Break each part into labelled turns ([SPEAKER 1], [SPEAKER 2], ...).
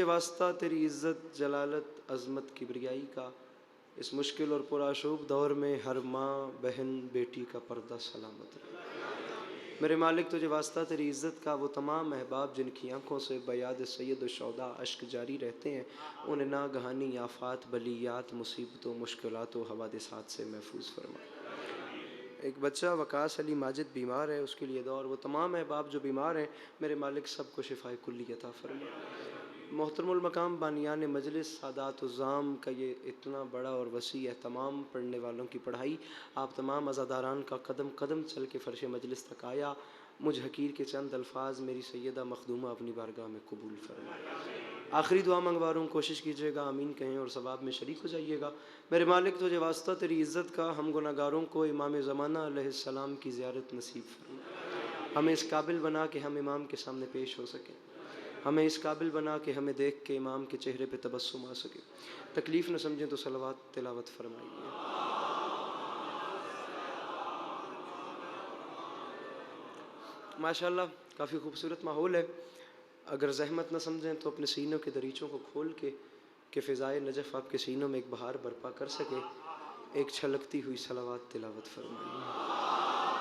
[SPEAKER 1] तुझे वास्ता तेरी इज़्ज़त जलालत अज़मत किब्रियाई का, इस मुश्किल और पुराशूब दौर में हर माँ बहन बेटी का पर्दा सलामत रहे। मेरे मालिक तुझे वास्ता तेरी इज़्ज़त का, वो तमाम अहबाब जिनकी आँखों से बयाद सैयद शौदा अश्क जारी रहते हैं, उन्हें नागहानी आफ़ात बलियात मुसीबतों मुश्किलात व हवादिसात से महफूज फरमा। एक बच्चा वकास अली माजिद बीमार है, उसके लिए दुआ, और वो तमाम अहबाब जो बीमार हैं मेरे मालिक सबको शिफाए कुल्ली अता फरमा। मोहतरमुल मकाम बानियान मजलिस सादात उज़्ज़ाम का ये इतना बड़ा और वसी एहतमाम, पढ़ने वालों की पढ़ाई, आप तमाम अज़ादारान का कदम कदम चल के फ़र्श मजलिस तक आया, मुझ हकीर के चंद अल्फाज मेरी सैयदा मखदूमा अपनी बारगाह में कबूल फरमा। आखिरी दुआ मंगवा रहा हूँ, कोशिश कीजिएगा आमीन कहें और सवाब में शरीक हो जाइएगा। मेरे मालिक तुझे वास्ता तेरी इज़्ज़त का, हम गुनाहगारों को इमाम ज़माना अलैहिस्सलाम की ज़ियारत नसीब फरमा। हमें इस काबिल बना कि हम इमाम के सामने पेश हो सकें, हमें इस काबिल बना कि हमें देख के इमाम के चेहरे पे तबस्सुम आ सके। तकलीफ़ न समझें तो सलवात तिलावत फरमाइए। माशाअल्लाह काफ़ी खूबसूरत माहौल है। अगर ज़हमत न समझें तो अपने सीनों के दरीचों को खोल के फ़िज़ाए नजफ़ आपके सीनों में एक बहार बर्पा कर सके, एक छलकती हुई सलावात तिलावत फरमाइए।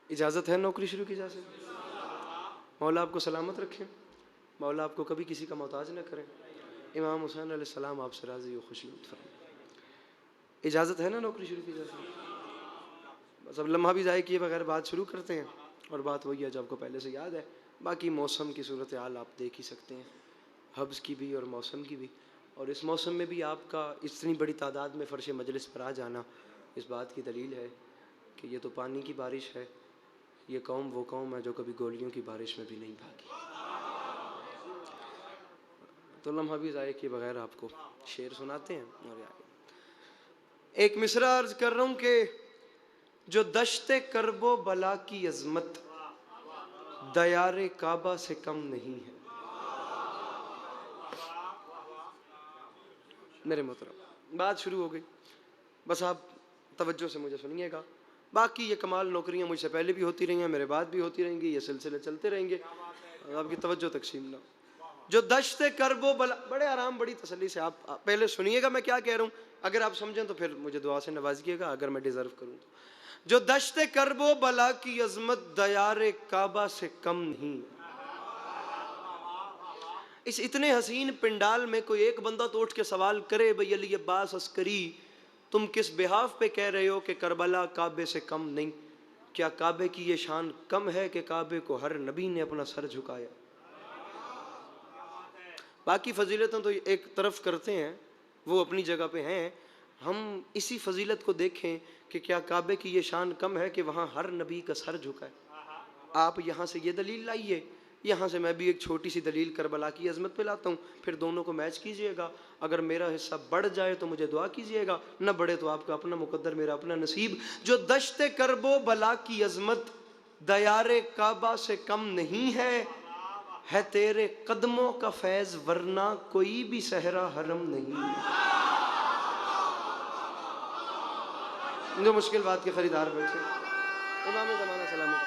[SPEAKER 1] इजाज़त है नौकरी शुरू की जा सकती। मौला आपको सलामत रखें, मौला आपको कभी किसी का मोहताज न करें। इमाम हुसैन अलैहिस्सलाम आपसे राज़ी हो खुशनुद फरमाएं। इजाज़त है ना नौकरी शुरू की जा सकती। बस अब लम्हा भी ज़ाय किए बगैर बात शुरू करते हैं, और बात वही है जो आपको पहले से याद है। बाकी मौसम की सूरत हाल आप देख ही सकते हैं, हब्स की भी और मौसम की भी। और इस मौसम में भी आपका इतनी बड़ी तादाद में फ़र्श मजलिस पर आ जाना इस बात की दलील है कि ये तो पानी की बारिश है, ये कौम वो कौम है जो कभी गोलियों की बारिश में भी नहीं भागी। तो लम्हा भी ज़ाय किए बगैर आपको शेर सुनाते हैं। और एक मिसरा अर्ज कर रहा हूँ कि जो दश्ते करबो बला की अजमत दयारे काबा से कम नहीं है। मेरे मोहतरम बात शुरू हो गई, बस आप तवज्जो से मुझे सुनिएगा। बाकी ये कमाल नौकरियां मुझसे पहले भी होती रही हैं, मेरे बाद भी होती रहेंगी, ये सिलसिले चलते रहेंगे, आपकी तवज्जो तकसीम ना। जो दश्ते करबो बला, बड़े आराम बड़ी तसल्ली से आप पहले सुनिएगा मैं क्या कह रहा हूँ। अगर आप समझें तो फिर मुझे दुआ से नवाजिएगा, अगर मैं डिज़र्व करूँ तो। जो दश्ते करबो बला की अजमत दयारे काबा से कम नहीं। इस इतने हसीन पिंडाल में कोई एक बंदा तो उठ के सवाल करे, भाई अली अब्बास अस्करी तुम किस बिहाफ पे कह रहे हो कि करबला काबे से कम नहीं? क्या काबे की ये शान कम है कि काबे को हर नबी ने अपना सर झुकाया? बाकी फजीलतें तो एक तरफ करते हैं, वो अपनी जगह पे हैं। हम इसी फजीलत को देखें कि क्या काबे की ये शान कम है कि वहाँ हर नबी का सर झुका है? आप यहाँ से ये दलील लाइए, यहाँ से मैं भी एक छोटी सी दलील करबला की अजमत पे लाता हूँ, फिर दोनों को मैच कीजिएगा। अगर मेरा हिस्सा बढ़ जाए तो मुझे दुआ कीजिएगा, न बढ़े तो आपका अपना मुकद्दर मेरा अपना नसीब। जो दश्ते करबो बला की अजमत दयारे काबा से कम नहीं है तेरे कदमों का फैज वरना कोई भी सहरा हरम नहीं है। जो मुश्किल बात के खरीदार बैठे, इमाम ज़माना सलामत।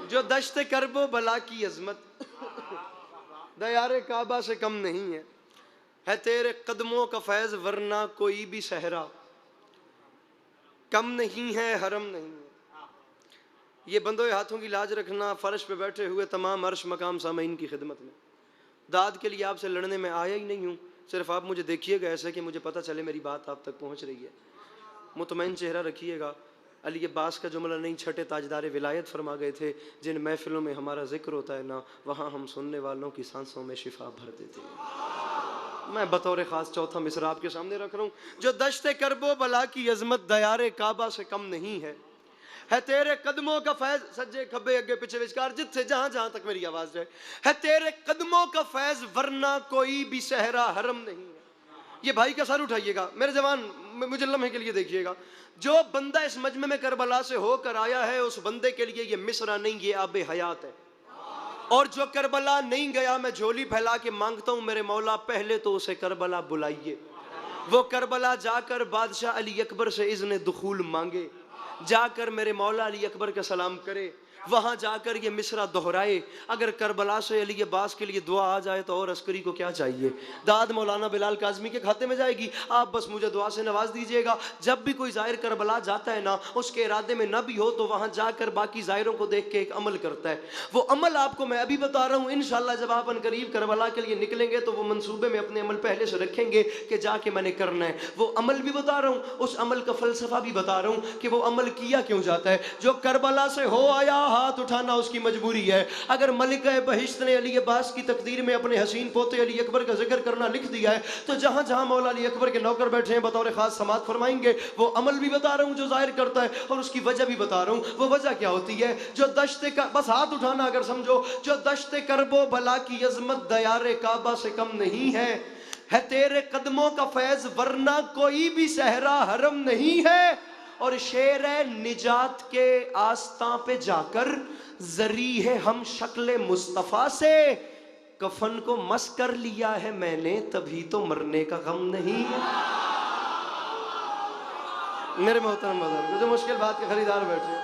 [SPEAKER 1] जो दश्ते करबो बला की अजमत दयारे काबा से कम नहीं है तेरे कदमों का फैज वरना कोई भी सहरा कम नहीं है, हरम नहीं है। ये बंदों हाथों की लाज रखना, फर्श पे बैठे हुए तमाम अर्श मकाम सामीन की खिदमत में, दाद के लिए आपसे लड़ने में आया ही नहीं हूँ। सिर्फ आप मुझे देखिएगा ऐसे कि मुझे पता चले मेरी बात आप तक पहुँच रही है। मुतमईन चेहरा रखिएगा। अली अब्बास का जुमला नहीं, छठे ताजदार विलायत फरमा गए थे, जिन महफिलों में हमारा जिक्र होता है ना, वहाँ हम सुनने वालों की सांसों में शिफा भर देते हैं। मैं बतौर ख़ास चौथा मिसरा आपके सामने रख रहा हूँ। जो दश्ते करबो बला की अजमत दयारे काबा से कम नहीं है तेरे कदमों का फैज, सज्जे खब्बे अगे पीछे विचकार जिथे जहां जहां तक मेरी आवाज जाए, है तेरे कदमों का फैज वरना कोई भी सहरा हरम नहीं है। ये भाई का सर उठाइएगा मेरे जवान, मुझे लम्हे के लिए देखिएगा। जो बंदा इस मजमे में करबला से होकर आया है उस बंदे के लिए ये मिसरा नहीं, ये आबे हयात है। और जो करबला नहीं गया, मैं झोली फैला के मांगता हूं मेरे मौला पहले तो उसे करबला बुलाइए, वो करबला जाकर बादशाह अली अकबर से इज़्न दुखूल मांगे। जाकर मेरे मौला अली अकबर का सलाम करे, वहां जाकर ये मिसरा दोहराए। अगर करबला से अली अब्बास के लिए दुआ आ जाए तो और अस्करी को क्या चाहिए। दाद मौलाना बिलाल काज़मी के खाते में जाएगी, आप बस मुझे दुआ से नवाज दीजिएगा। जब भी कोई ज़ाहिर करबला जाता है ना, उसके इरादे में न भी हो तो वहां जाकर बाकी ज़ाहिरों को देख के एक अमल करता है। वो अमल आपको मैं अभी बता रहा हूँ। इंशाअल्लाह जब आप अनकरीब करबला के लिए निकलेंगे तो वो मंसूबे में अपने अमल पहले से रखेंगे कि जाके मैंने करना है। वो अमल भी बता रहा हूँ, उस अमल का फलसफा भी बता रहा हूँ कि वो अमल किया क्यों जाता है। जो करबला से हो आया, हाथ उठाना उसकी मजबूरी है। अगर मलिक बहिश्त ने अली अब्बास की तकदीर में अपने हसीन पोते अली अकबर का जिक्र करना लिख दिया है, तो जहां जहां मौला अली अकबर के नौकर बैठे हैं बतौर खास समात फरमाएंगे। वो अमल भी बता रहा हूं जो जाहिर करता है, और उसकी वजह भी बता रहा हूं। वो वजह क्या होती है? जो दश्ते का, बस हाथ उठाना अगर समझो, जो दश्ते करबो बला की अजमत दयारे काबा से कम नहीं है तेरे कदमों का फैज वरना कोई भी सहरा हरम नहीं है। और शेर है निजात के आस्तां पे जाकर जरी है हम शक्ल मुस्तफा से, कफन को मस कर लिया है मैंने तभी तो मरने का गम नहीं है। मेरे मोहतरम बुजुर्ग, जो मुश्किल बात के खरीदार बैठे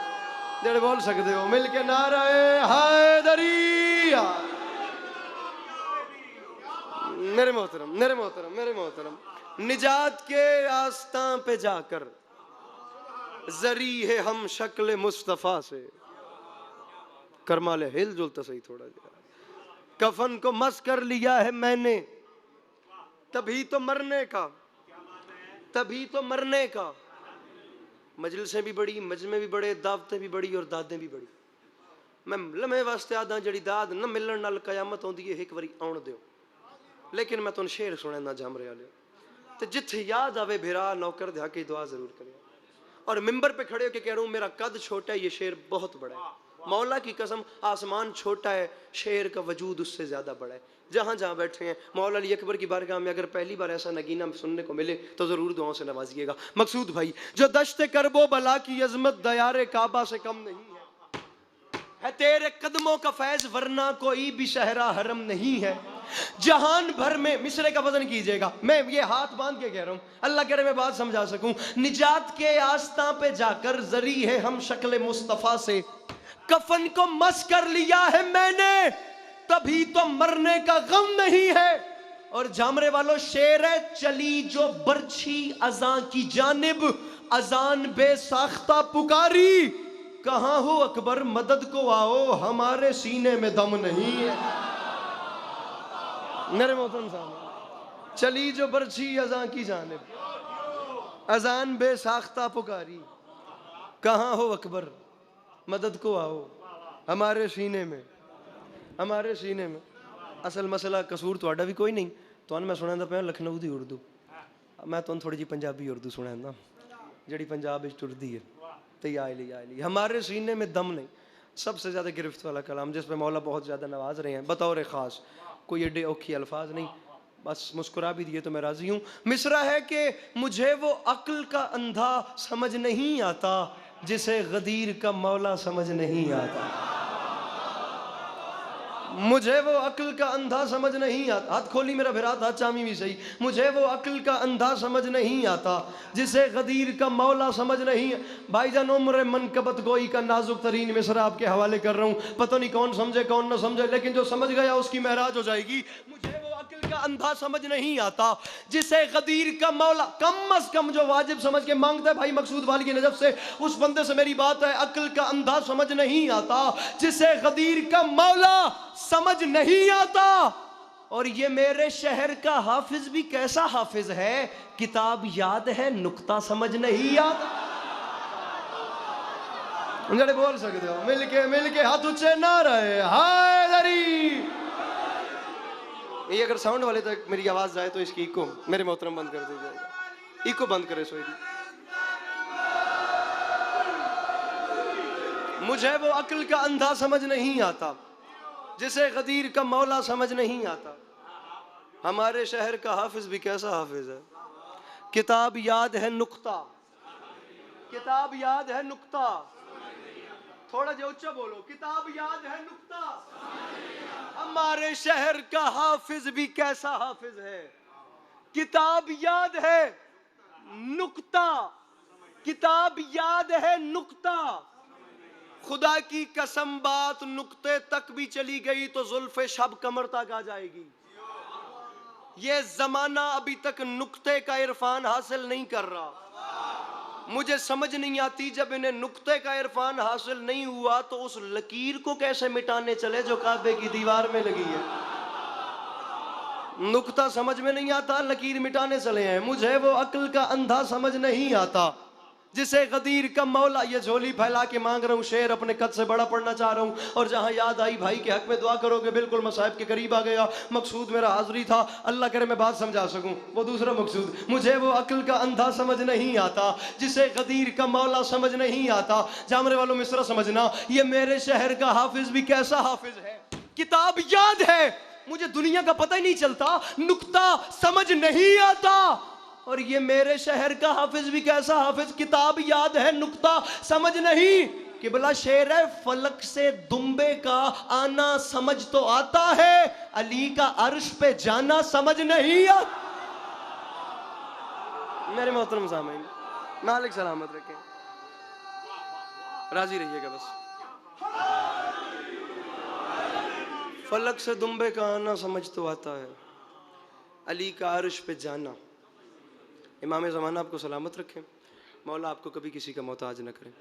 [SPEAKER 1] जेड़े बोल सकते हो मिल के नारे हैदरिया। मेरे मोहतरम, मेरे मोहतरम, मेरे मोहतरम, निजात के आस्तां पे जाकर जरी है हम शक्ल मुस्तफा से, करमाले हिल जुलता सही थोड़ा जरा, कफन को मस कर लिया है मैंने तभी तो मरने का, तभी तो मरने का। मजलिसें भी बड़ी, मजमे भी बड़े, दावतें भी बड़ी और दादें भी बड़ी। मैं लम्हे वास्ते आदा जड़ी दाद न मिलन नाल कयामत आउंदी है, एक बारी आउण दियो। लेकिन मैं तुम शेर सुना जामरे वाले, तो जिथे याद आवे भिरा नौकर ध्या के दुआ जरूर करें। और मिंबर पे खड़े होकर कह रहा हूं मेरा कद छोटा है, ये शेर बहुत बड़ा है। मौला की कसम, आसमान छोटा है, शेर का वजूद उससे ज्यादा बड़ा है। जहां जहां बैठे हैं मौला अली अकबर की बारगाह में अगर पहली बार ऐसा नगीना सुनने को मिले तो जरूर दुआओं से नवाजिएगा। मकसूद भाई, जो दश्ते करबो बला की अजमत दयारे काबा से कम नहीं है तेरे कदमों का फैज वरना कोई भी शहरा हरम नहीं है। जहान भर में, मिसरे का वजन कीजिएगा, मैं ये हाथ बांध के कह रहा हूं, अल्लाह करे मैं बात समझा सकूं। निजात के आस्था पे जाकर जरी है हम शक्ल मुस्तफा से, कफन को मस कर लिया है मैंने तभी तो मरने का गम नहीं है। और जामरे वालों शेर है, चली जो बरछी अजान की जानिब अजान बेसाख्ता पुकारी, कहां हो अकबर मदद को आओ हमारे सीने में दम नहीं है। मेरे मोहतरम साहब, चली जो बरछी अजान की जानिब अजान बेसाख्ता पुकारी, कहां हो अकबर मदद को आओ हमारे सीने में, हमारे सीने में। असल मसला कसूर तो भी कोई नहीं, तो मैं सुना पे लखनऊ की उर्दू, मैं तुम थोड़ी जी पंजाबी उर्दू सुना जी पंजाब टुरदी है। तो आयली हमारे सीने में दम नहीं, सबसे ज़्यादा गिरफ्त वाला कलाम जिस पे मौला बहुत ज़्यादा नवाज रहे हैं बतौर ख़ास, कोई एडे औखी अल्फाज नहीं, बस मुस्कुरा भी दिए तो मैं राज़ी हूँ। मिसरा है कि मुझे वो अक्ल का अंधा समझ नहीं आता जिसे गदीर का मौला समझ नहीं आता। मुझे वो अक्ल का अंधा समझ नहीं आता, हाथ खोली मेरा भिरात हाथ चामी भी सही, मुझे वो अक्ल का अंधा समझ नहीं आता जिसे गदीर का मौला समझ नहीं। भाईजान उम्र मनकबत गोई का नाजुक तरीन मिसरा आपके हवाले कर रहा हूँ, पता नहीं कौन समझे कौन ना समझे, लेकिन जो समझ गया उसकी महराज हो जाएगी। मुझे वो अक्ल का अंधा समझ नहीं आता जिसे गदीर का मौला, कम अज कम जो वाजिब समझ के मांगता है भाई मकसूद वाली की नजर से, उस बंदे से मेरी बात है। अक्ल का अंधा समझ नहीं आता जिसे गदीर का मौला समझ नहीं आता। और ये मेरे शहर का हाफिज भी कैसा हाफिज है, किताब याद है नुक्ता समझ नहीं आता। जड़े बोल सकते हो मिलके हाथ ऊंचे ना रहे हैदरी। ये अगर साउंड वाले तक मेरी आवाज जाए तो इसकी इको मेरे मोहतरम बंद कर दीजिएगा, इको बंद करे सोई। मुझे वो अक्ल का अंधा समझ नहीं आता जिसे गदीर का मौला समझ नहीं आता। हमारे शहर का हाफिज भी कैसा हाफिज है, किताब याद है नुक्ता, किताब याद है नुक्ता, थोड़ा जो ऊंचा बोलो, किताब याद है नुक्ता। हमारे शहर का हाफिज भी कैसा हाफिज है, किताब याद है नुक्ता। किताब याद है नुक्ता, खुदा की कसम बात नुक्ते तक भी चली गई तो जुल्फे शब कमर तक आ जाएगी। ये जमाना अभी तक नुक्ते का इरफान हासिल नहीं कर रहा। मुझे समझ नहीं आती, जब इन्हें नुक्ते का इरफान हासिल नहीं हुआ तो उस लकीर को कैसे मिटाने चले जो काबे की दीवार में लगी है। नुक्ता समझ में नहीं आता, लकीर मिटाने चले हैं। मुझे वो अक्ल का अंधा समझ नहीं आता जिसे गदीर का मौला, ये झोली फैला के मांग रहा हूँ, शेर अपने कद से बड़ा पढ़ना चाह रहा हूँ। और जहां याद आई भाई के हक में दुआ करोगे, बिल्कुल मसाहिब के करीब आ गया। मकसूद मेरा हाजिरी था, अल्लाह करे मैं बात समझा सकूं, वो दूसरा मकसूद। मुझे वो अक्ल का अंधा समझ नहीं आता जिसे गदीर का मौला समझ नहीं आता। जामरे वालों मिसरा समझना, ये मेरे शहर का हाफिज भी कैसा हाफिज है। किताब याद है, मुझे दुनिया का पता ही नहीं चलता, नुक्ता समझ नहीं आता। और ये मेरे शहर का हाफिज भी कैसा हाफिज, किताब याद है नुक्ता समझ नहीं। किबला शेर है, फलक से दुम्बे का आना समझ तो आता है, अली का अर्श पे जाना समझ नहीं आता। मेरे मोहतरम सामीन, मालिक सलामत रखे, राजी रहिएगा बस। फलक से दुम्बे का आना समझ तो आता है, अली का अर्श पे जाना। इमाम ज़माना आपको सलामत रखें, मौला आपको कभी किसी का मोहताज न करें।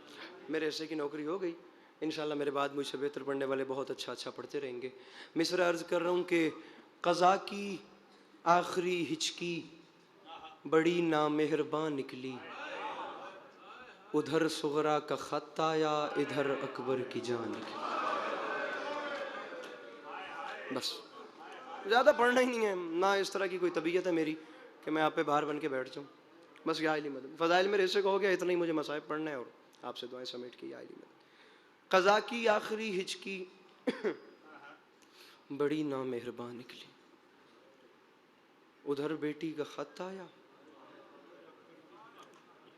[SPEAKER 1] मेरे ऐसे की नौकरी हो गई, इंशाल्लाह मेरे बाद मुझसे बेहतर पढ़ने वाले बहुत अच्छा पढ़ते रहेंगे। मिसरा अर्ज़ कर रहा हूँ कि क़ज़ा की आखिरी हिचकी बड़ी नामेहरबान निकली, उधर सुगरा का ख़त आया, इधर अकबर की जान निकली। बस, ज़्यादा पढ़ना ही नहीं है, ना इस तरह की कोई तबीयत है मेरी कि मैं आप पे बाहर बन के बैठ जाऊँ। बस या इल्म मदद, फ़ज़ाइल मेरे हिस्से को हो गया, इतना ही मुझे मसाइब पढ़ना है और आपसे दुआएं समेट की या इल्म मदद। क़ज़ा की आखिरी हिचकी बड़ी नामेहरबान निकली, उधर बेटी का ख़त आया,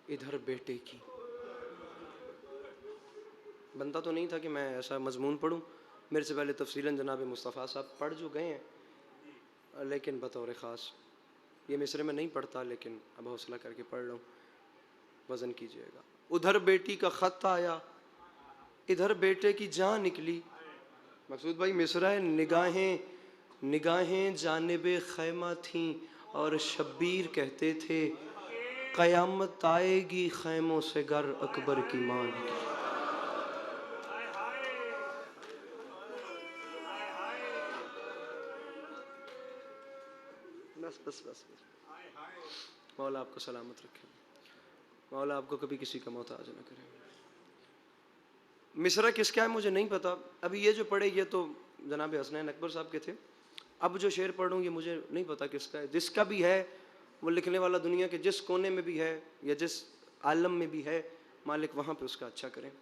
[SPEAKER 1] इधर बेटे की। बनता तो नहीं था कि मैं ऐसा मजमून पढ़ूँ, मेरे से पहले तफसीलन जनाब मुस्तफ़ा साहब पढ़ जो गए हैं, लेकिन बतौर ख़ास ये मिसरे में नहीं पढ़ता, लेकिन अब हौसला करके पढ़ रहा हूँ, वज़न कीजिएगा। उधर बेटी का ख़त आया, इधर बेटे की जान निकली। मकसूद भाई मिसरा है, निगाहें जानिबे खैमा थीं और शब्बीर कहते थे, क़यामत आएगी खैमों से गर अकबर की मां निकली। बस बस बस बस, मौला आपको सलामत रखे, मौला आपको कभी किसी का मोहताज न करे। मिसरा किसका है मुझे नहीं पता, अभी ये जो पढ़े ये तो जनाब हसनैन अकबर साहब के थे। अब जो शेर पढ़ूँ ये मुझे नहीं पता किसका है। जिसका भी है वो लिखने वाला दुनिया के जिस कोने में भी है या जिस आलम में भी है, मालिक वहाँ पे उसका अच्छा करें।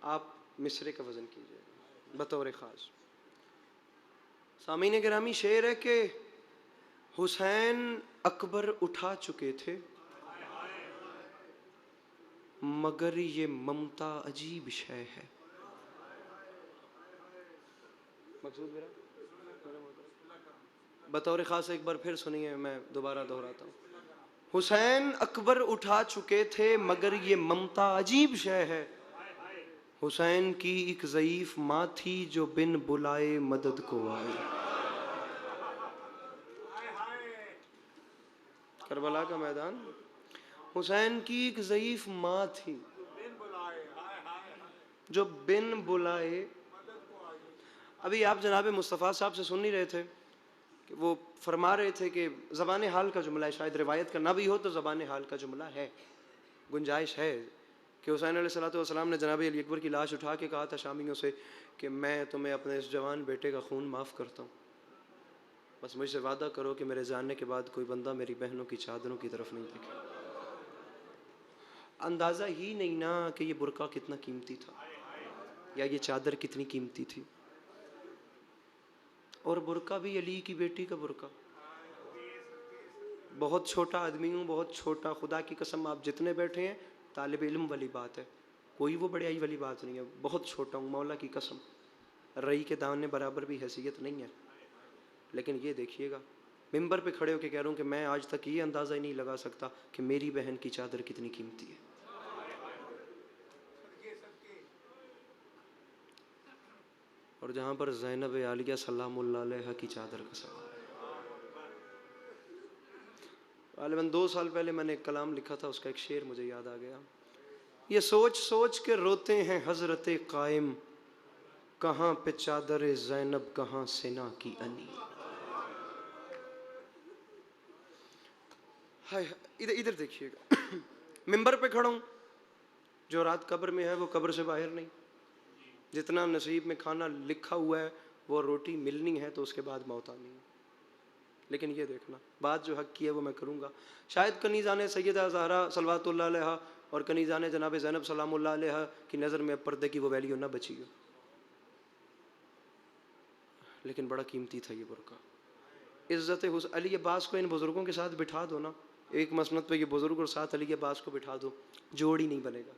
[SPEAKER 1] आप मिसरे का वज़न कीजिए बतौर ख़ास। सामीन गिरामी, शेर है कि हुसैन अकबर उठा चुके थे, मगर ये ममता अजीब शय है। मकसूद मेरा बतौर ख़ास एक बार फिर सुनिए, मैं दोबारा दोहराता हूँ। हुसैन अकबर उठा चुके थे, मगर ये ममता अजीब शय है। हुसैन की एक ज़ईफ़ माँ थी जो बिन बुलाए मदद को आई। करबला का मैदान, हुसैन की एक ज़ईफ़ माँ थी जो बिन बुलाए। अभी आप जनाब मुस्तफ़ा साहब से सुन नहीं रहे थे कि वो फरमा रहे थे कि ज़बान हाल का जुमला है, शायद रिवायत का ना भी हो तो ज़बान हाल का जुमला है, गुंजाइश है कि हुसैन अलैहिस्सलाम ने जनाब अली अकबर की लाश उठा के कहा था शामियों से कि मैं तुम्हें अपने इस जवान बेटे का खून माफ़ करता हूँ, बस मुझसे वादा करो कि मेरे जानने के बाद कोई बंदा मेरी बहनों की चादरों की तरफ नहीं देखे। अंदाज़ा ही नहीं ना कि ये बुरका कितना कीमती था या ये चादर कितनी कीमती थी। और बुरका भी अली की बेटी का बुरका। बहुत छोटा आदमी हूँ, बहुत छोटा, खुदा की कसम आप जितने बैठे हैं तालिब इल्म वाली बात है, कोई वो बड़ाई वाली बात नहीं है। बहुत छोटा हूँ, मौला की कसम, रई के दाने बराबर भी हैसियत नहीं है। लेकिन ये देखिएगा मिंबर पे खड़े होकर कह रहा हूँ कि मैं आज तक ये अंदाज़ा ही नहीं लगा सकता कि मेरी बहन की चादर कितनी कीमती है। और जहाँ पर ज़ैनब आलिया सलामुल्लाह अलैहा की चादर का सवाल है, गालिबन 2 साल पहले मैंने एक कलाम लिखा था, उसका एक शेर मुझे याद आ गया। ये सोच सोच के रोते हैं हजरत कायम, कहाँ पे चादर ज़ैनब कहाँ सिना की अनी। हाय इधर इधर देखिएगा, मिंबर पे खड़ा हूँ, जो रात कब्र में है वो कब्र से बाहर नहीं। जितना नसीब में खाना लिखा हुआ है वो रोटी मिलनी है तो उसके बाद मौत आनी है। लेकिन ये देखना, बात जो हक की है वो मैं करूँगा। शायद कनीज़ाने सैयदा ज़हरा सल्लल्लाहु अलैहा और कनीज़ाने जनाब ज़ैनब सलामुल्लाह अलैहा की नज़र में पर्दे की वो वैल्यू ना बची हो, लेकिन बड़ा कीमती था ये बुर्का। इज़्ज़त अली अब्बास को इन बुज़ुर्गों के साथ बिठा दो ना, एक मसनद पे ये बुज़ुर्ग और साथ अली अब्बास को बिठा दो, जोड़ ही नहीं बनेगा,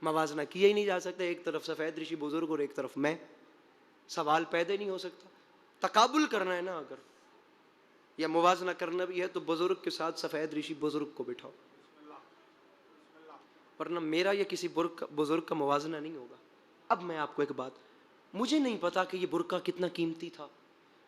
[SPEAKER 1] मवाजना किया ही नहीं जा सकता। एक तरफ सफ़ेद ऋषि बुज़ुर्ग और एक तरफ मैं, सवाल पैदा नहीं हो सकता। तकाबुल करना है ना अगर, या मुवाजना करना भी है तो बुज़ुर्ग के साथ सफ़ेद ऋषि बुज़ुर्ग को बिठाओ, वरना मेरा या किसी बुज़ुर्ग का मुवाजना नहीं होगा। अब मैं आपको एक बात, मुझे नहीं पता कि ये बुर्का कितना कीमती था।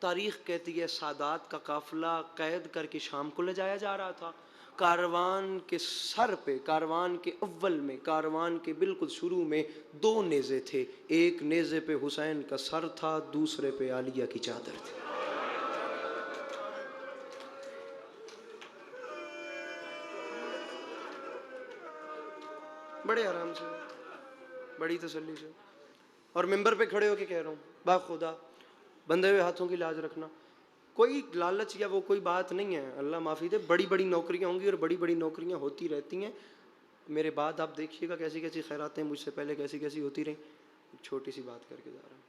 [SPEAKER 1] तारीख़ कहती है सादात का काफ़िला कैद करके शाम को ले जाया जा रहा था। कारवान के सर पे, कारवान के अव्वल में, कारवान के बिल्कुल शुरू में 2 नेज़े थे। एक नेज़े पे हुसैन का सर था, दूसरे पे आलिया की चादर थी। बड़े आराम से, बड़ी तसल्ली से, और मिंबर पे खड़े होके कह रहा हूँ, बाखुदा बंधे हुए हाथों की लाज रखना। कोई लालच या वो कोई बात नहीं है, अल्लाह माफ़ी दे, बड़ी बड़ी नौकरियाँ होंगी और बड़ी बड़ी नौकरियाँ होती रहती हैं। मेरे बाद आप देखिएगा कैसी कैसी खैरातें मुझसे पहले कैसी कैसी होती रहीं। एक छोटी सी बात करके जा रहा हूँ।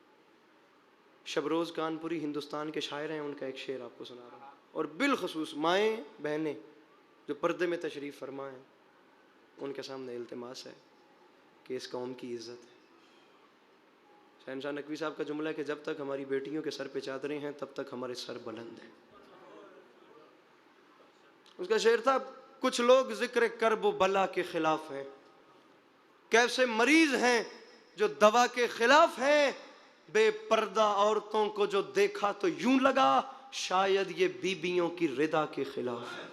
[SPEAKER 1] शबरोज़ कानपुरी हिंदुस्तान के शायर हैं, उनका एक शेर आपको सुना रहा हूँ। और बिलखसूस माएँ बहनें जो पर्दे में तशरीफ़ फरमा हैं, उनके सामने इल्तिमास है कि इस कौम की इज़्ज़त है। शहनशाह नकवी साहब का जुमला है कि जब तक हमारी बेटियों के सर पे चादरें हैं तब तक हमारे सर बुलंद हैं। उसका शेर था, कुछ लोग जिक्र कर्ब बला के खिलाफ हैं, कैसे मरीज हैं जो दवा के खिलाफ हैं। बेपर्दा औरतों को जो देखा तो यूं लगा शायद ये बीबियों की रिदा के खिलाफ है।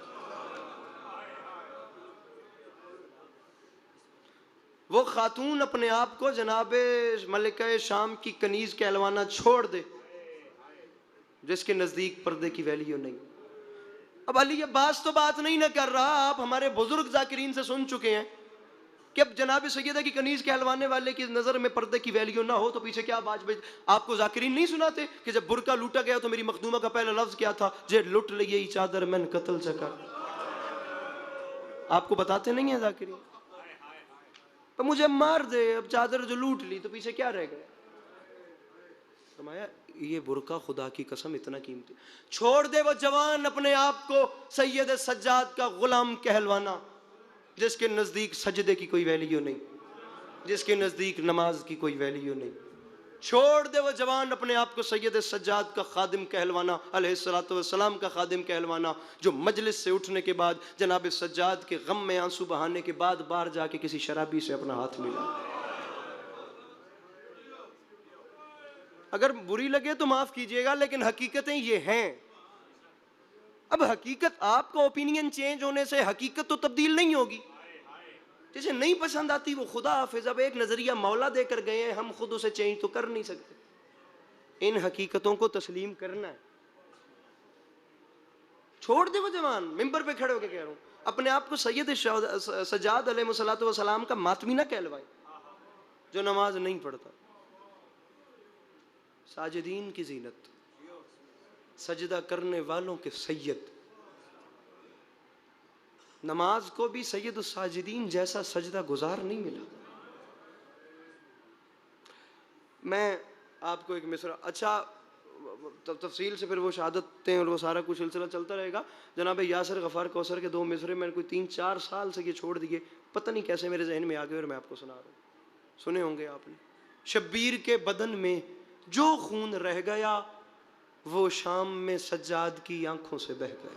[SPEAKER 1] वो खातून अपने आप को जनाबे मलिका शाम की कनीज कहलवाना छोड़ दे जिसके नजदीक पर्दे की वैल्यू नहीं। अब अली अब्बास तो बात नहीं ना कर रहा, आप हमारे बुजुर्ग जाकिरीन से सुन चुके हैं कि अब जनाब सैयदा की कनीज कहलवाने वाले की नजर में पर्दे की वैल्यू ना हो तो पीछे क्या बात। आपको जाकिरीन नहीं सुनाते कि जब बुरका लूटा गया तो मेरी मखदूमा का पहला लफ्ज क्या था, जे लुट लिए चादर मैन कत्ल चका। आपको बताते नहीं है जाकिरीन? तो मुझे मार दे, अब चादर जो लूट ली तो पीछे क्या रह गया। फरमाया ये बुरका खुदा की कसम इतना कीमती। छोड़ दे वो जवान अपने आप को सैयद सज्जाद का गुलाम कहलवाना जिसके नजदीक सजदे की कोई वैल्यू नहीं, जिसके नजदीक नमाज की कोई वैल्यू नहीं। छोड़ दे वो जवान अपने आप को सैयद सज्जाद का खादिम कहलवाना, अलैहिस्सलातु वस्सलाम का खादिम कहलवाना, जो मजलिस से उठने के बाद जनाब सज्जाद के गम में आंसू बहाने के बाद बाहर जाके किसी शराबी से अपना हाथ मिला। अगर बुरी लगे तो माफ कीजिएगा, लेकिन हकीकतें ये हैं। अब हकीकत, आपका ओपिनियन चेंज होने से हकीकत तो तब्दील नहीं होगी। जिसे नहीं पसंद आती वो खुदा हाफिज, अब एक नजरिया मौला देकर गए हैं, हम खुद उसे चेंज तो कर नहीं सकते। इन हकीकतों को तस्लीम करना है। छोड़ दे वो जवान, मिंबर पे खड़े होकर कह रहा हूं, अपने आप को सैयद सज्जाद अलैहिस्सलातु वस्सलाम का मातमी ना कहलवाए जो नमाज नहीं पढ़ता। साजिदीन की जीनत, सजदा करने वालों के सैयद, नमाज को भी सैयद साजिदीन जैसा सजदा गुजार नहीं मिला। मैं आपको एक मिसरा, अच्छा तफसील से फिर वो शहादतें और वो सारा कुछ सिलसिला चलता रहेगा। जनाब यासिर गफ़ार कौसर के 2 मिसरे मैंने कोई 3-4 साल से ये छोड़ दिए, पता नहीं कैसे मेरे जहन में आ गए और मैं आपको सुना रहा हूँ। सुने होंगे आपने, शब्बीर के बदन में जो खून रह गया वो शाम में सज्जाद की आंखों से बह गए।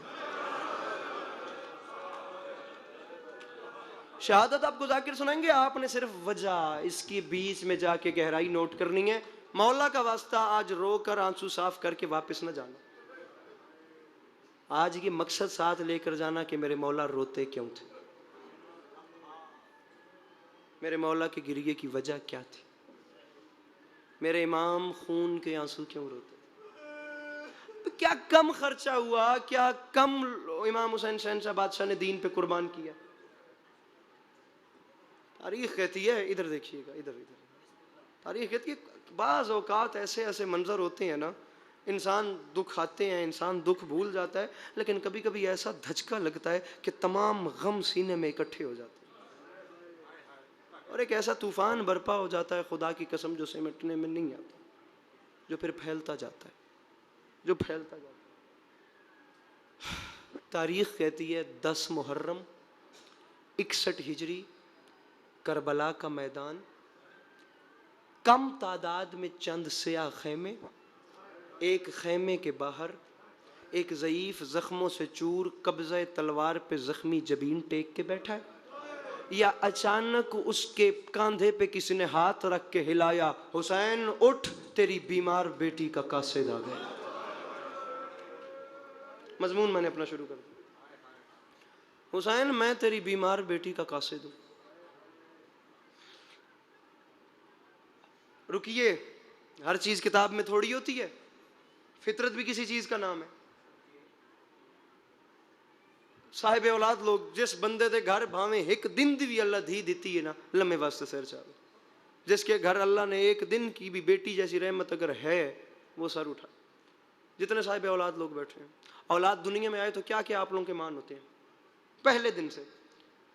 [SPEAKER 1] शहादत आपको जाकिर सुनाएंगे, आपने सिर्फ वजह इसकी बीच में जाके गहराई नोट करनी है। मौला का वास्ता आज रो कर आंसू साफ करके वापस न जाना। आज ये मकसद साथ लेकर जाना कि मेरे मौला रोते क्यों थे, मेरे मौला के गिरिए की वजह क्या थी, मेरे इमाम खून के आंसू क्यों रोते। तो क्या कम खर्चा हुआ, क्या कम इमाम हुसैन शहंशाह बादशाह ने दीन पे कुर्बान किया। तारीख कहती है, इधर देखिएगा, इधर इधर तारीख कहती है बाज़ औकात ऐसे ऐसे मंजर होते हैं ना, इंसान दुख आते हैं, इंसान दुख भूल जाता है, लेकिन कभी कभी ऐसा धचका लगता है कि तमाम गम सीने में इकट्ठे हो जाते हैं और एक ऐसा तूफान बरपा हो जाता है, खुदा की कसम, जो सिमटने में नहीं आता, जो फिर फैलता जाता है, जो फैलता जाता है। तारीख कहती है 10 मुहर्रम 61 हिजरी, करबला का मैदान, कम तादाद में चंद सियाह खेमे, एक खेमे के बाहर एक ज़ईफ ज़ख्मों से चूर कब्ज़े तलवार पे ज़ख्मी जबीन टेक के बैठा है, या अचानक उसके कंधे पे किसी ने हाथ रख के हिलाया, हुसैन उठ, तेरी बीमार बेटी का कासिद आ गया। मजमून मैंने अपना शुरू कर दिया, हुसैन मैं तेरी बीमार बेटी का कासिद हूं। रुकिए, हर चीज किताब में थोड़ी होती है, फितरत भी किसी चीज का नाम है। साहिब औलाद लोग जिस बंदे दे घर भावे एक दिन दी भी अल्लाह धी दी है ना, लम्हे वास्ते सिर चावे। जिसके घर अल्लाह ने एक दिन की भी बेटी जैसी रहमत अगर है, वो सर उठा। जितने साहिब औलाद लोग बैठे हैं, औलाद दुनिया में आए तो क्या क्या आप लोगों के मान होते हैं। पहले दिन से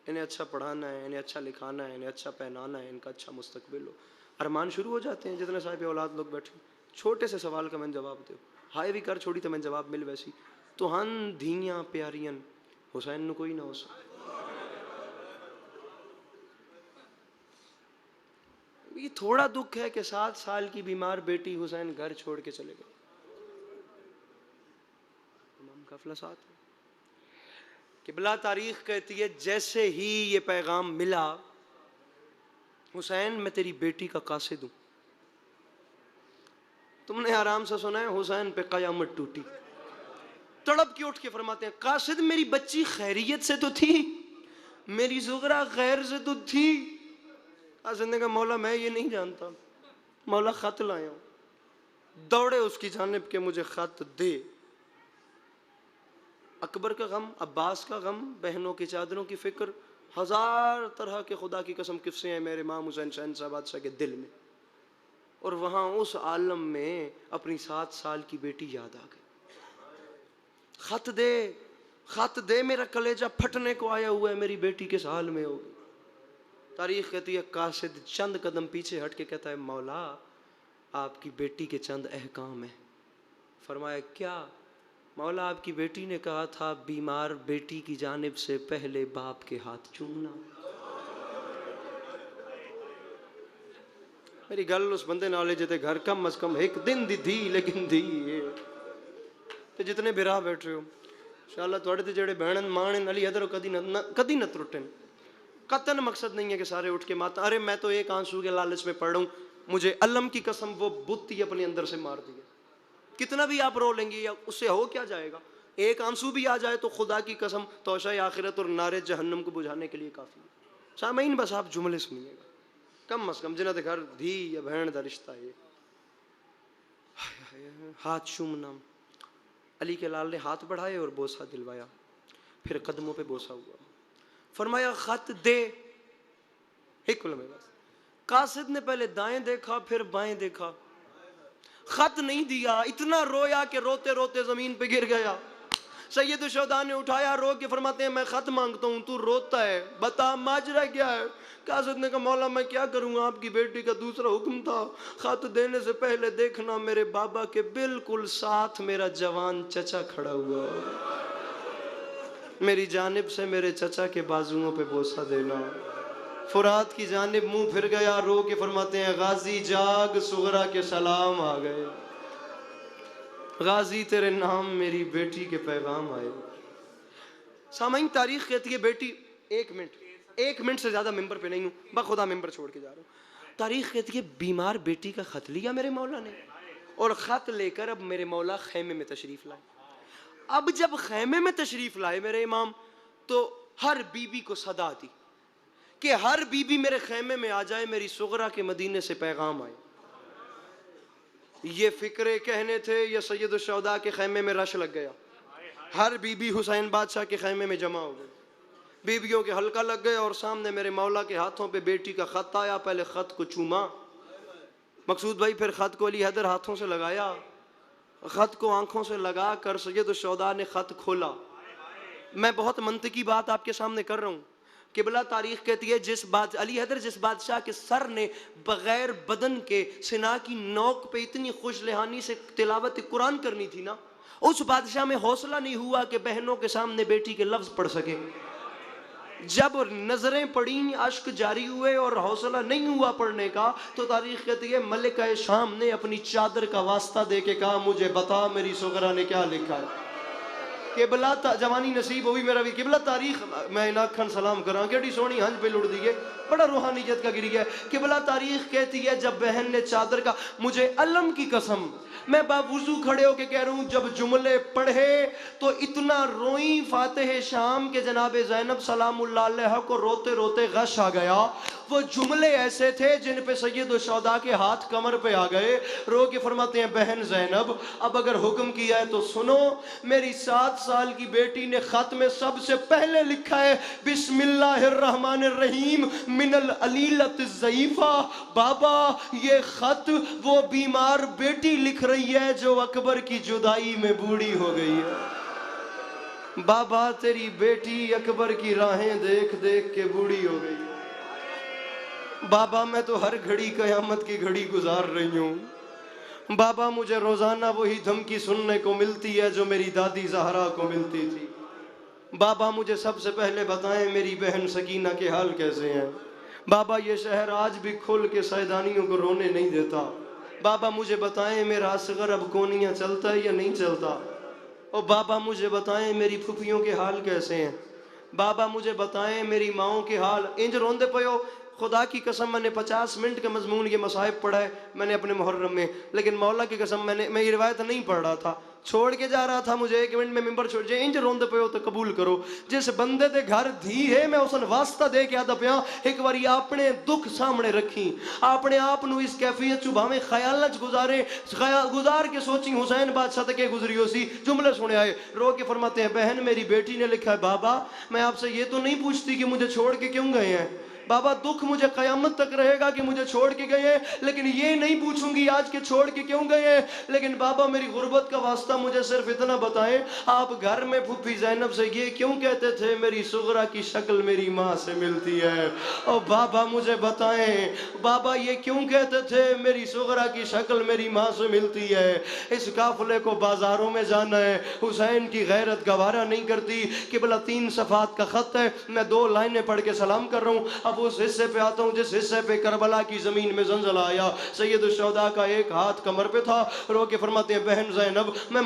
[SPEAKER 1] इन्हें अच्छा पढ़ाना है, इन्हें अच्छा लिखाना है, इन्हें अच्छा पहनाना है, इनका अच्छा मुस्तकबिल हो, अरमान शुरू हो जाते हैं। जितने साहिब औलाद लोग बैठे, छोटे से सवाल का मैंने जवाब दो, हाय भी कर छोड़ी तो मैंने जवाब मिल वैसी, तो हन धीयां प्यारियन हुसैन नु कोई ना हो सके। ये थोड़ा दुख है कि 7 साल की बीमार बेटी हुसैन घर छोड़ के चले गए। इमाम काफिला साथ है। किबला तारीख कहती है जैसे ही ये पैगाम मिला, हुसैन मैं तेरी बेटी का कासिद हूं, तुमने आराम से सुना है, हुसैन पे कयामत टूटी। तड़प के उठ के फरमाते हैं, कासिद मेरी बच्ची खैरियत से तो थी, मेरी जुगरा खैर से तो थी। कासिद ने कहा मौला मैं ये नहीं जानता, मौला खत लाया हूं। दौड़े उसकी जानिब के मुझे खत दे। अकबर का गम, अब्बास का गम, बहनों की चादरों की फिक्र, 1000 तरह के खुदा की कसम किस्से हैं मेरे इमाम हुसैन शहंशाह बादशाह के दिल में। और वहां उस आलम में अपनी 7 साल की बेटी याद आ गई। खत दे, खत दे, मेरा कलेजा फटने को आया हुआ है, मेरी बेटी किस हाल में होगी। तारीख कहती है कासिद चंद कदम पीछे हट के कहता है मौला आपकी बेटी के चंद अहकाम है। फरमाया क्या। मौला आपकी बेटी ने कहा था बीमार बेटी की जानिब से पहले बाप के हाथ चूमना। मेरी गल उस बंदे नाले जिते घर कम अज कम एक दिन दी थी, लेकिन दी ते जितने बिरा बैठ रहे हो इंशाअल्लाह थोड़े ते जेड़े बहन माण अली अदर कदी न त्रुटन। कतन मकसद नहीं है कि सारे उठ के माता, अरे मैं तो एक आंसू के लालच में पढ़ूं, मुझे अल्लम की कसम वो बुत ही अपने अंदर से मार दिया। कितना भी आप रो लेंगे या उससे हो क्या जाएगा। एक आंसू भी आ जाए तो खुदा की कसम तौशा आखिरत और नारे जहन्नम को बुझाने के लिए काफ़ी है। सामईन बस आप जुमले सुनिएगा, कम अज कम जिन्हें घर धी या बहन का रिश्ता है। हाथ चूमना, अली के लाल ने हाथ बढ़ाए और बोसा दिलवाया, फिर कदमों पे बोसा हुआ। फरमाया खत दे, एक में बस। कासिद ने पहले दाएं देखा फिर बाएं देखा, खत नहीं दिया। इतना रोया कि रोते रोते जमीन पे गिर गया। सैयद शुहदा ने उठाया, रो के फरमाते हैं मैं खत मांगता हूँ, तू रोता है, बता माजरा क्या है। कासिद ने कहा मौला मैं क्या करूँगा, आपकी बेटी का दूसरा हुक्म था, खत देने से पहले देखना मेरे बाबा के बिल्कुल साथ मेरा जवान चचा खड़ा हुआ, मेरी जानिब से मेरे चचा के बाजुओं पे बोसा देना। फुरात की जानिब मुंह फिर गया, रो के फरमाते हैं गाजी जाग, सुगरा के सलाम आ गए। गाजी तेरे नाम मेरी बेटी के पैगाम आए। सामाइन तारीख कहती है बेटी, एक मिनट से ज्यादा मिंबर पे नहीं हूँ, बखुदा मिंबर छोड़ के जा रहा हूँ। तारीख कहती है बीमार बेटी का खत लिया मेरे मौला ने, और खत लेकर अब मेरे मौला खैमे में तशरीफ लाए। अब जब खैमे में तशरीफ लाए मेरे इमाम, तो हर बीबी को सदा दी कि हर बीबी मेरे खैमे में आ जाए, मेरी सुगरा के मदीने से पैगाम आए। ये फिक्रे कहने थे, ये सैयद शौदा के खैमे में रश लग गया। हर बीबी हुसैन बादशाह के खैमे में जमा हो गई, बीबियों के हल्का लग गए, और सामने मेरे मौला के हाथों पे बेटी का खत आया। पहले खत को चूमा मकसूद भाई, फिर खत को अली हैदर हाथों से लगाया, खत को आंखों से लगा कर सैयद शौदा ने खत खोला। मैं बहुत मंतकी बात आपके सामने कर रहा हूँ। किबला तारीख कहती है अली हैदर जिस बादशाह के सर ने बगैर बदन के सिना की नोक पे इतनी खुशलहानी से तिलावत कुरान करनी थी ना, उस बादशाह में हौसला नहीं हुआ कि बहनों के सामने बेटी के लफ्ज पढ़ सके। जब नजरें पड़ी, अश्क जारी हुए और हौसला नहीं हुआ पढ़ने का, तो तारीख कहती है मलिका शाम ने अपनी चादर का वास्ता दे के कहा, मुझे बता मेरी सुगरा ने क्या लिखा है। किबला जवानी नसीब हुई मेरा भी। किबला तारीख मैं इनाखन सलाम करा केडी सोनी हंज पे लुट दिए, बड़ा रूहानियत का गिर गया। किबला तारीख कहती है जब बहन ने चादर का, मुझे अल्लम की कसम, मैं बावुजू खड़े होके कह रहा हूँ, जब जुमले पढ़े तो इतना रोई फातिह शाम के जनाब ज़ैनब सलामुल्लाह अलैहा को रोते रोते गश आ गया। वो जुमले ऐसे थे जिन पे सैयद शौदा के हाथ कमर पे आ गए। रो के फरमाते हैं, बहन ज़ैनब अब अगर हुक्म किया है तो सुनो, मेरी 7 साल की बेटी ने खत में सबसे पहले लिखा है बिस्मिल्लाहिर्रहमानिर्रहीम मिनल अलीलत ज़ईफा। बाबा ये खत वो बीमार बेटी लिख रही है जो अकबर की जुदाई में बूढ़ी हो गई है। बाबा तेरी बेटी अकबर की राहें देख देख के बूढ़ी हो गई है। बाबा मैं तो हर घड़ी कयामत की घड़ी गुजार रही हूँ। बाबा मुझे रोजाना वही धमकी सुनने को मिलती है जो मेरी दादी जहरा को मिलती थी। बाबा मुझे सबसे पहले बताएं मेरी बहन सकीना के हाल कैसे हैं। बाबा ये शहर आज भी खोल के सैदानियों को रोने नहीं देता। बाबा मुझे बताएं मेरा असगर अब कोनिया चलता है या नहीं चलता। और बाबा मुझे बताएं मेरी फुफियों के हाल कैसे हैं। बाबा मुझे बताएं मेरी माओं के हाल। इंज रोंदे पयो, खुदा की कसम मैंने 50 मिनट का मजमून ये मसाहिब पढ़ा है मैंने अपने मुहर्रम में, लेकिन मौला की कसम मैं ये रिवायत नहीं पढ़ रहा था, छोड़ के जा रहा था। मुझे 1 मिनट में मिंबर छोड़ जे इंज रोंद पे हो तो कबूल करो। जिस बंदे दे घर धी है मैं उसन वास्ता दे के आदा पिया, एक बारी अपने दुख सामने रखी, अपने आप नु इस कैफियत चु भावे ख्याल च गुजार के सोची हुसैन बादशाह तक गुजरी हो सी। जुमले सुने आए, रो के फरमाते हैं, बहन मेरी बेटी ने लिखा है, बाबा मैं आपसे ये तो नहीं पूछती कि मुझे छोड़ के क्यों गए हैं। बाबा दुख मुझे कयामत तक रहेगा कि मुझे छोड़ के गए हैं, लेकिन ये नहीं पूछूंगी आज के छोड़ के क्यों गए हैं। लेकिन बाबा मेरी गुर्बत का वास्ता मुझे सिर्फ इतना बताएं, आप घर में फूफी ज़ैनब से ये क्यों कहते थे मेरी सुगरा की शक्ल मेरी माँ से मिलती है। और बाबा मुझे बताएं, बाबा ये क्यों कहते थे मेरी सुगरा की शक्ल मेरी माँ से मिलती है। इस काफिले को बाजारों में जाना है, हुसैन की गैरत गवारा नहीं करती। किबला 3 सफ़ात का खत है, मैं 2 लाइनें पढ़ के सलाम कर रहा हूँ। अब उस हिस्से पे आता हूँ जिस हिस्से पे करबला की जमीन में जंजला आया। सैयद शौदा का एक हाथ कमर पे था, रो के फरमाते हैं, बहन ज़ैनब मैं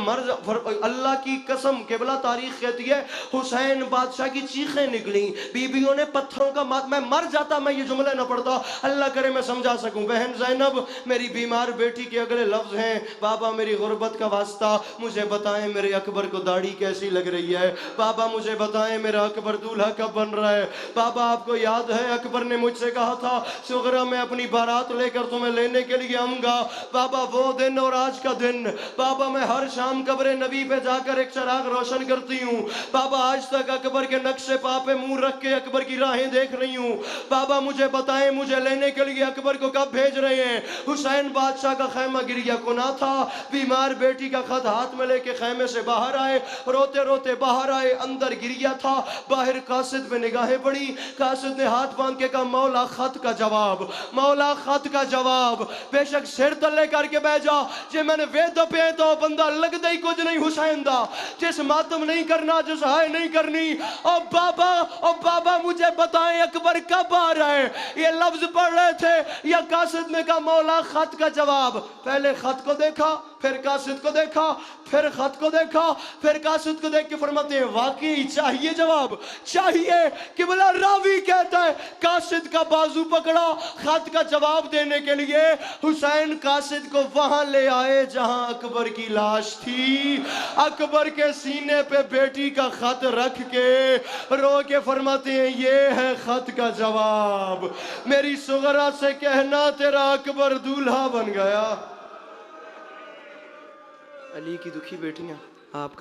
[SPEAKER 1] अल्लाह की कसम, किबला तारीख कहती है हुसैन बादशाह की चीखें निकली, बीबियों ने पत्थरों का मैं मर जाता मैं ये जुमले न पढ़ता। अल्लाह करे मैं समझा सकूं। बहन ज़ैनब मेरी बीमार बेटी के अगले लफ्ज हैं, बाबा मेरी गुर्बत का वास्ता मुझे बताएं मेरे अकबर को दाढ़ी कैसी लग रही है। बाबा मुझे बताएं मेरा अकबर दूल्हा कब बन रहा है। बाबा आपको याद है अकबर ने मुझसे कहा था सुगरा मैं अपनी बारात लेकर तुम्हें लेने के लिए आऊंगा। बाबा वो दिन और आज का दिन, बाबा मैं हर शाम कब्र नबी पे जाकर एक चिराग रोशन करती हूँ। बाबा आज तक अकबर के नक्शे पा पे मुंह रख के अकबर की राहें देख रही हूँ। बाबा मुझे बताएं मुझे लेने के लिए अकबर को कब भेज रहे हैं। हुसैन बादशाह का खैमा गिरिया कोना था, बीमार बेटी का खत हाथ में लेके खैमे से बाहर आए, रोते रोते बाहर आए, अंदर गिरिया था। बाहर कासिद पे निगाहें पड़ी, कासिद ने हाथ बांध के कहा मौला खत का जवाब, मौला खत का जवाब। बेशक सिर तले करके बह जा, जे मैंने वेद पे तो बंदा लगदा ही कुछ नहीं हुसैन दा, जिस मातम नहीं करना जिस हाय नहीं करनी। और बाबा मुझे बताएं अकबर कब आ रहा है। ये लफ्ज पढ़ रहे थे या कासिद ने कहा मौला खत का जवाब। पहले खत को देखा फिर कासिद को देखा, फिर खत को देखा, फिर कासिद को देख के फरमाते हैं वाकई चाहिए जवाब, चाहिए। किबला रावी कहता है कासिद का बाजू पकड़ा खत का जवाब देने के लिए। हुसैन कासिद को वहां ले आए जहां अकबर की लाश थी। अकबर के सीने पे बेटी का खत रख के रो के फरमाते हैं ये है खत का जवाब, मेरी सुगरा से कहना तेरा अकबर दूल्हा बन गया। अली की दुखी बेटियां आप